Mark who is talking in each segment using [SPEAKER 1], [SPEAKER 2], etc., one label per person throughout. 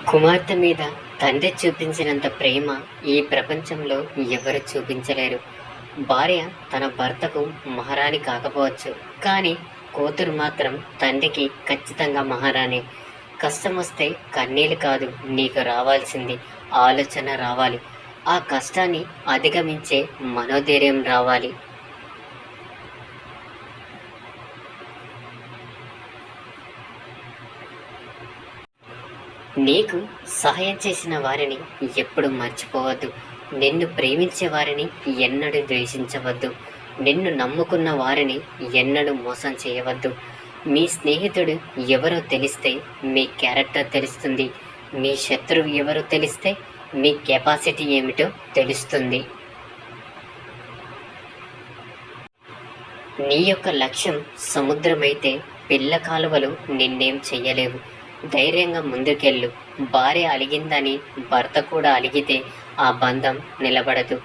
[SPEAKER 1] కుమార్తె మీద తండ్రి చూపించినంత ప్రేమ ఈ ప్రపంచంలో ఎవరు చూపించలేరు. భార్య తన భర్తకు మహారాణి కాకపోవచ్చు, కానీ కూతురు మాత్రం తండ్రికి ఖచ్చితంగా మహారాణి. కష్టం వస్తే కన్నీళ్ళు కాదు నీకు రావాల్సింది, ఆలోచన రావాలి. ఆ కష్టాన్ని అధిగమించే మనోధైర్యం రావాలి. నీకు సహాయం చేసిన వారిని ఎప్పుడు మర్చిపోవద్దు. నిన్ను ప్రేమించే వారిని ఎన్నడూ ద్వేషించవద్దు. నిన్ను నమ్ముకున్న వారిని ఎన్నడూ మోసం చేయవద్దు. మీ స్నేహితుడు ఎవరో తెలిస్తే మీ క్యారెక్టర్ తెలుస్తుంది. మీ శత్రువు ఎవరో తెలిస్తే మీ కెపాసిటీ ఏమిటో తెలుస్తుంది. నీ యొక్క లక్ష్యం సముద్రమైతే పిల్ల కాలువలు నిన్నేం చెయ్యలేవు. ధైర్యంగా ముందుకెళ్ళు. భార్య అలిగిందని భర్త కూడా అలిగితే ఆ బంధం నిలబడదు.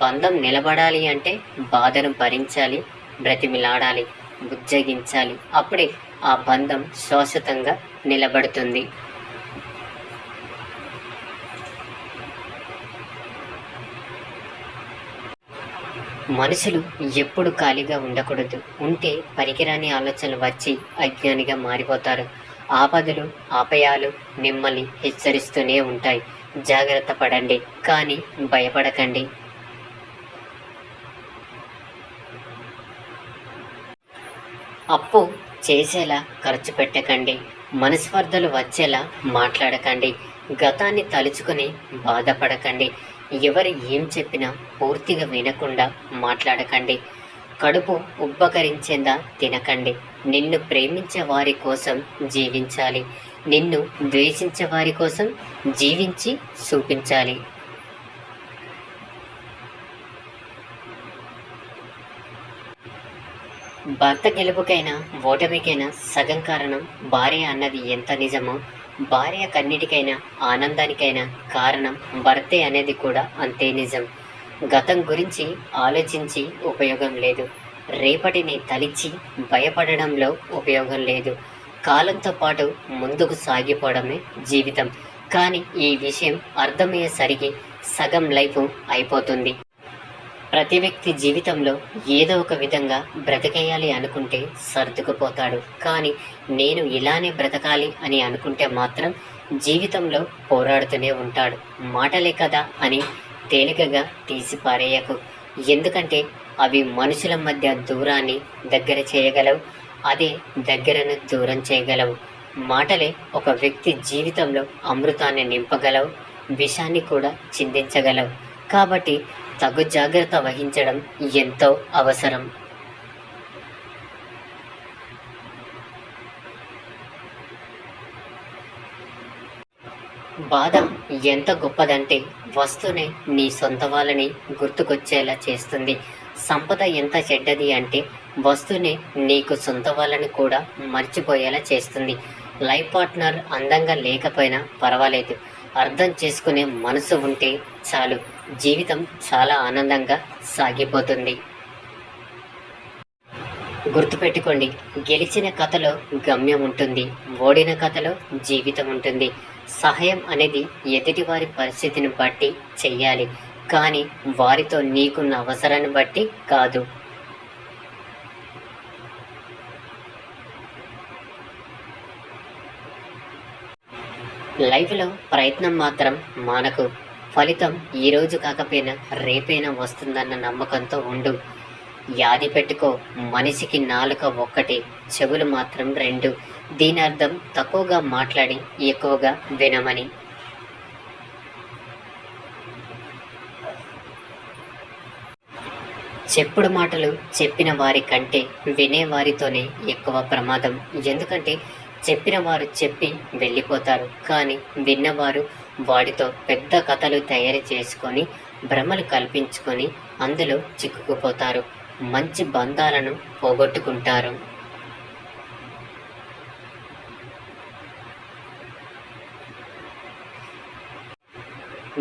[SPEAKER 1] బంధం నిలబడాలి అంటే బాధను భరించాలి, బ్రతిమిలాడాలి, బుజ్జగించాలి. అప్పుడే ఆ బంధం శాశ్వతంగా నిలబడుతుంది. మనుషులు ఎప్పుడు ఖాళీగా ఉండకూడదు. ఉంటే పనికిరాని ఆలోచనలు వచ్చి అజ్ఞానిగా మారిపోతారు. ఆపదలు, అపాయాలు మిమ్మల్ని హెచ్చరిస్తూనే ఉంటాయి. జాగ్రత్త పడండి, కానీ భయపడకండి. అప్పు చేసేలా ఖర్చు పెట్టకండి. మనస్పర్ధలు వచ్చేలా మాట్లాడకండి. గతాన్ని తలుచుకొని బాధపడకండి. ఎవరు ఏం చెప్పినా పూర్తిగా వినకుండా మాట్లాడకండి. కడుపు ఉబ్బకరించేందా తినకండి. నిన్ను ప్రేమించే వారి కోసం జీవించాలి. నిన్ను ద్వేషించే వారి కోసం జీవించి చూపించాలి. భర్త గెలుపుకైనా ఓటమికైనా సగం కారణం భార్య అన్నది ఎంత నిజమో, భార్య కన్నిటికైనా ఆనందానికైనా కారణం భర్తే అనేది కూడా అంతే నిజం. గతం గురించి ఆలోచించి ఉపయోగం లేదు. రేపటిని తలిచి భయపడడంలో ఉపయోగం లేదు. కాలంతో పాటు ముందుకు సాగిపోవడమే జీవితం. కానీ ఈ విషయం అర్థమయ్యేసరికి సగం లైఫ్ అయిపోతుంది. ప్రతి వ్యక్తి జీవితంలో ఏదో ఒక విధంగా బ్రతకేయాలి అనుకుంటే సర్దుకుపోతాడు. కానీ నేను ఇలానే బ్రతకాలి అని అనుకుంటే మాత్రం జీవితంలో పోరాడుతూనే ఉంటాడు. మాటలే కదా అని తేలికగా తీసి పారేయకు. ఎందుకంటే అవి మనుషుల మధ్య దూరాన్ని దగ్గర చేయగలవు, అదే దగ్గరను దూరం చేయగలవు. మాటలే ఒక వ్యక్తి జీవితంలో అమృతాన్ని నింపగలవు, విషాన్ని కూడా చిందించగలవు. కాబట్టి తగు జాగ్రత్త వహించడం ఎంతో అవసరం. బాధ ఎంత గొప్పదంటే వస్తువునే నీ సొంత వాళ్ళని గుర్తుకొచ్చేలా చేస్తుంది. సంపద ఎంత చెడ్డది అంటే వస్తువునే నీకు సొంత వాళ్ళని కూడా మర్చిపోయేలా చేస్తుంది. లైఫ్ పార్ట్నర్ అందంగా లేకపోయినా పర్వాలేదు, అర్థం చేసుకునే మనసు ఉంటే చాలు. జీవితం చాలా ఆనందంగా సాగిపోతుంది. గుర్తుపెట్టుకోండి, గెలిచిన కథలో గమ్యం ఉంటుంది, ఓడిన కథలో జీవితం ఉంటుంది. సహాయం అనేది ఎదుటివారి పరిస్థితిని బట్టి చెయ్యాలి, కానీ వారితో నీకున్న అవసరాన్ని బట్టి కాదు. లైఫ్లో ప్రయత్నం మాత్రం మానకు. ఫలితం ఈరోజు కాకపోయినా రేపైనా వస్తుందన్న నమ్మకంతో ఉండు. యాది పెట్టుకో, మనిషికి నాలుక ఒక్కటి, చెవులు మాత్రం రెండు. దీని అర్థం తక్కువగా మాట్లాడి ఎక్కువగా వినమని. చెప్పుడు మాటలు చెప్పిన వారి కంటే వినేవారితోనే ఎక్కువ ప్రమాదం. ఎందుకంటే చెప్పిన వారు చెప్పి వెళ్ళిపోతారు, కానీ విన్నవారు వాడితో పెద్ద కథలు తయారు చేసుకొని భ్రమలు కల్పించుకొని అందులో చిక్కుకుపోతారు. మంచి బంధాలను పోగొట్టుకుంటారు.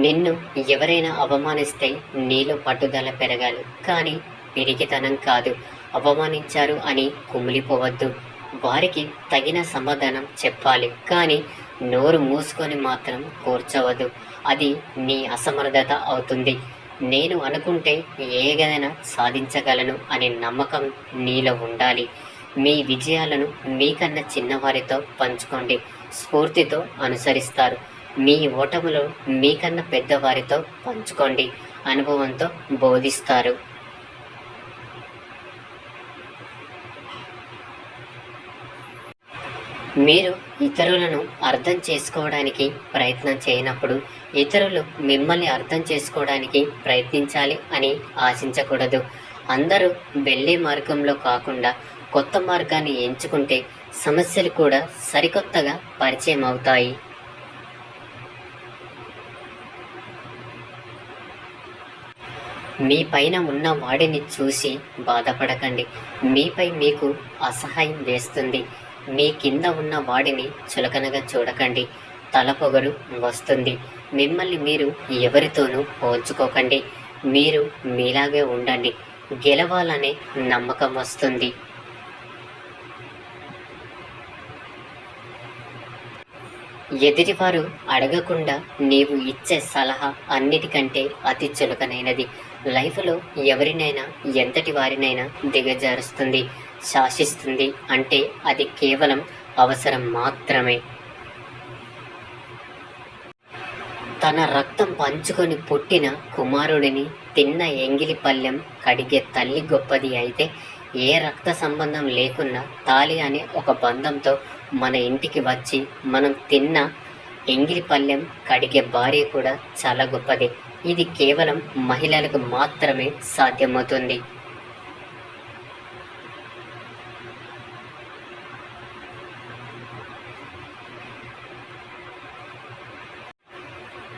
[SPEAKER 1] నిన్ను ఎవరైనా అవమానిస్తే నీలో పట్టుదల పెరగాలి, కానీ పిరికితనం కాదు. అవమానించారు అని కుమిలిపోవద్దు. వారికి తగిన సమాధానం చెప్పాలి, కానీ నోరు మూసుకొని మాత్రం కూర్చోవద్దు. అది నీ అసమర్థత అవుతుంది. నేను అనుకుంటే ఏదైనా సాధించగలను అనే నమ్మకం నీలో ఉండాలి. మీ విజయాలను మీకన్నా చిన్నవారితో పంచుకోండి. స్ఫూర్తితో అనుసరిస్తారు. మీ ఓటములు మీకన్నా పెద్దవారితో పంచుకోండి. అనుభవంతో బోధిస్తారు. మీరు ఇతరులను అర్థం చేసుకోవడానికి ప్రయత్నం చేయనప్పుడు ఇతరులు మిమ్మల్ని అర్థం చేసుకోవడానికి ప్రయత్నించాలి అని ఆశించకూడదు. అందరూ వెళ్ళే మార్గంలో కాకుండా కొత్త మార్గాన్ని ఎంచుకుంటే సమస్యలు కూడా సరికొత్తగా పరిచయం అవుతాయి. మీ పైన ఉన్న వాడిని చూసి బాధపడకండి. మీపై మీకు అసహాయం వేస్తుంది. మీ కింద ఉన్న వాడిని చులకనగా చూడకండి. తలపొగరు వస్తుంది. మిమ్మల్ని మీరు ఎవరితోనూ పోల్చుకోకండి. మీరు మీలాగే ఉండండి. గెలవాలనే నమ్మకం వస్తుంది. ఎదుటివారు అడగకుండా నీవు ఇచ్చే సలహా అన్నిటికంటే అతి చులకనైనది. లైఫ్లో ఎవరినైనా ఎంతటి వారినైనా దిగజారుస్తుంది, శాసిస్తుంది అంటే అది కేవలం అవసరం మాత్రమే. తన రక్తం పంచుకొని పుట్టిన కుమారుడిని తిన్న ఎంగిలి పళ్ళెం కడిగే తల్లి గొప్పది అయితే, ఏ రక్త సంబంధం లేకున్నా తాళి అనే ఒక బంధంతో మన ఇంటికి వచ్చి మనం తిన్న ఎంగిలి పళ్ళెం కడిగే భార్య కూడా చాలా గొప్పది. ఇది కేవలం మహిళలకు మాత్రమే సాధ్యమవుతుంది.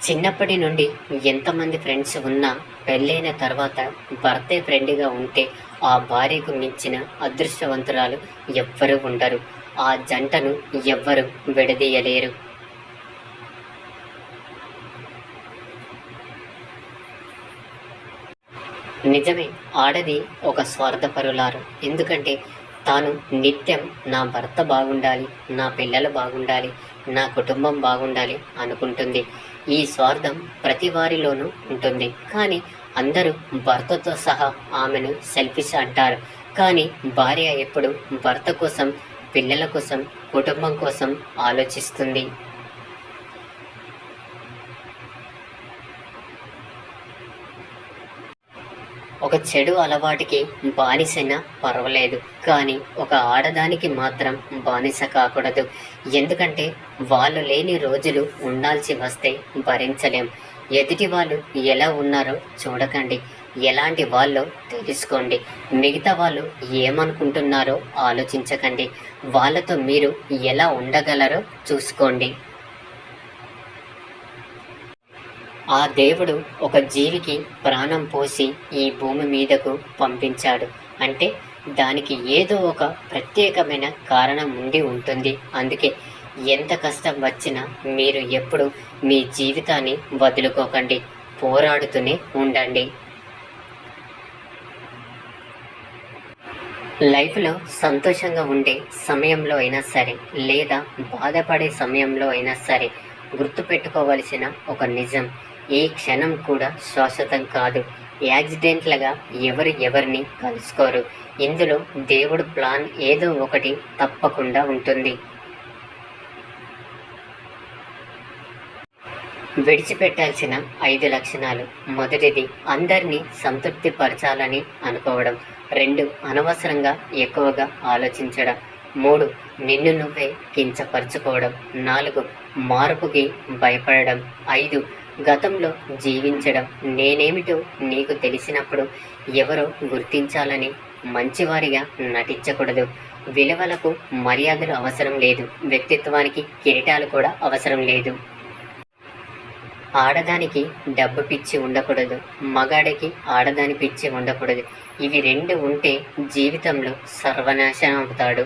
[SPEAKER 1] చిన్నప్పటి నుండి ఎంతమంది ఫ్రెండ్స్ ఉన్నా పెళ్ళైన తర్వాత భర్తే ఫ్రెండ్గా ఉంటే ఆ భార్యకు మించిన అదృష్టవంతురాలు ఎవ్వరూ ఉండరు. ఆ జంటను ఎవ్వరూ విడదీయలేరు. నిజమే, ఆడది ఒక స్వార్థపరులారు. ఎందుకంటే తాను నిత్యం నా భర్త బాగుండాలి, నా పిల్లలు బాగుండాలి, నా కుటుంబం బాగుండాలి అనుకుంటుంది. ఈ స్వార్థం ప్రతి వారిలోనూ ఉంటుంది. కానీ అందరూ భర్తతో సహా ఆమెను సెల్ఫిష్ అంటారు. కానీ భార్య ఎప్పుడు భర్త కోసం, పిల్లల కోసం, కుటుంబం కోసం ఆలోచిస్తుంది. ఒక చెడు అలవాటుకి బానిసైన పర్వాలేదు, కానీ ఒక ఆడదానికి మాత్రం బానిస కాకూడదు. ఎందుకంటే వాళ్ళు లేని రోజులు ఉండాల్సి వస్తే భరించలేం. ఎదుటి వాళ్ళు ఎలా ఉన్నారో చూడకండి, ఎలాంటి వాళ్ళో తెలుసుకోండి. మిగతా వాళ్ళు ఏమనుకుంటున్నారో ఆలోచించకండి. వాళ్ళతో మీరు ఎలా ఉండగలరో చూసుకోండి. ఆ దేవుడు ఒక జీవికి ప్రాణం పోసి ఈ భూమి మీదకు పంపించాడు అంటే దానికి ఏదో ఒక ప్రత్యేకమైన కారణం ఉండి ఉంటుంది. అందుకే ఎంత కష్టం వచ్చినా మీరు ఎప్పుడు మీ జీవితాన్ని వదులుకోకండి, పోరాడుతూనే ఉండండి. లైఫ్లో సంతోషంగా ఉండే సమయంలో అయినా సరే, లేదా బాధపడే సమయంలో అయినా సరే, గుర్తుపెట్టుకోవలసిన ఒక నిజం: ఏ క్షణం కూడా శాశ్వతం కాదు. యాక్సిడెంట్లుగా ఎవరిని కలుసుకోరు. ఇందులో దేవుడు ప్లాన్ ఏదో ఒకటి తప్పకుండా ఉంటుంది. విడిచిపెట్టాల్సిన 5 లక్షణాలు: మొదటిది, అందరినీ సంతృప్తి పరచాలని అనుకోవడం. 2, అనవసరంగా ఎక్కువగా ఆలోచించడం. 3, నిన్ను నువ్వే కించపరచుకోవడం. 4, మార్పుకి భయపడడం. 5, గతంలో జీవించడం. నేనేమిటో నీకు తెలిసినప్పుడు ఎవరో గుర్తించాలని మంచివారిగా నటించకూడదు. విలువలకు మర్యాదలు అవసరం లేదు. వ్యక్తిత్వానికి కిరీటాలు కూడా అవసరం లేదు. ఆడదానికి డబ్బు పిచ్చి ఉండకూడదు, మగాడికి ఆడదాని పిచ్చి ఉండకూడదు. ఇవి 2 ఉంటే జీవితంలో సర్వనాశనం అవుతాడు.